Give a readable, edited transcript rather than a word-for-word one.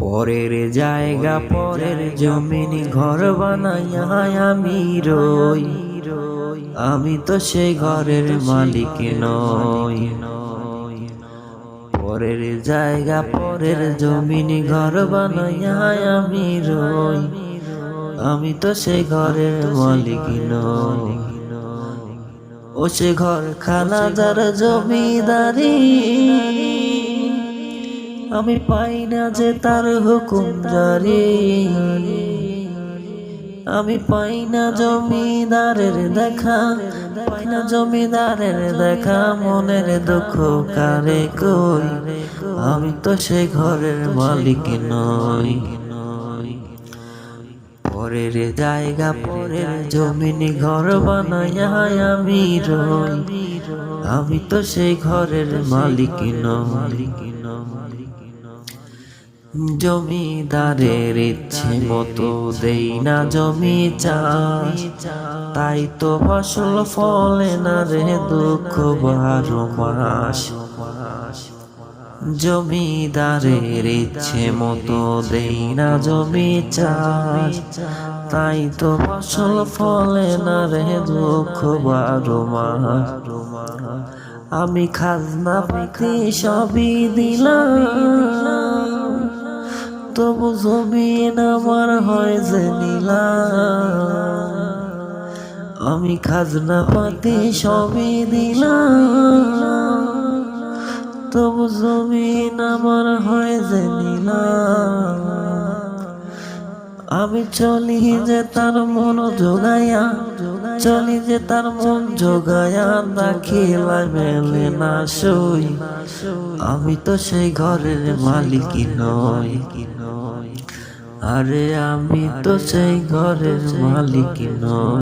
পরের জায়গা পরের জমিন ঘর বানাইয়া আমি রই, আমি তো সেই ঘরের মালিক নই। পরের জায়গা পরের জমিন ঘর বানাইয়া আমি রই, আমি তো সেই ঘরের মালিক নই। ও সে ঘর খানা যার জমিদারি, আমি পাই না যে তার হুকুম জারি। আমি পাই না জমিদারের দেখা, পাই না জমিদারের দেখা, মনের দুঃখ কারে কই, আমি তো সে ঘরের মালিক নই। পরের জায়গা পরের জমিন ঘর বানাইয়া আমি রই, আমি তো সেই ঘরের মালিক নই। জমিদারের ইচ্ছে মতো দেই না জমি চাষ, তাই তো ফসল ফলে না রে দুঃখ 12 মাস। জমিদারের ইচ্ছে মতো দেই না জমি চাষ, তাই তো ফসল ফলে না রে দুঃখ 12 মাস। আমি খাজনা পাতি সবই দিলাম, তবু জমিন আমার হয় যে নিলাম। আমি খাজনা পাতি সবই দিলাম, তবু জমিন আমার হয় যে নিলাম। আমি চলি যে তার মন জোগাইয়া, চলি যে তার মন জোগাইয়া, দাখিলায় মেলে না সই, আমি তো সেই ঘরের মালিক নই। আরে আমি তো সেই ঘরের মালিক নই।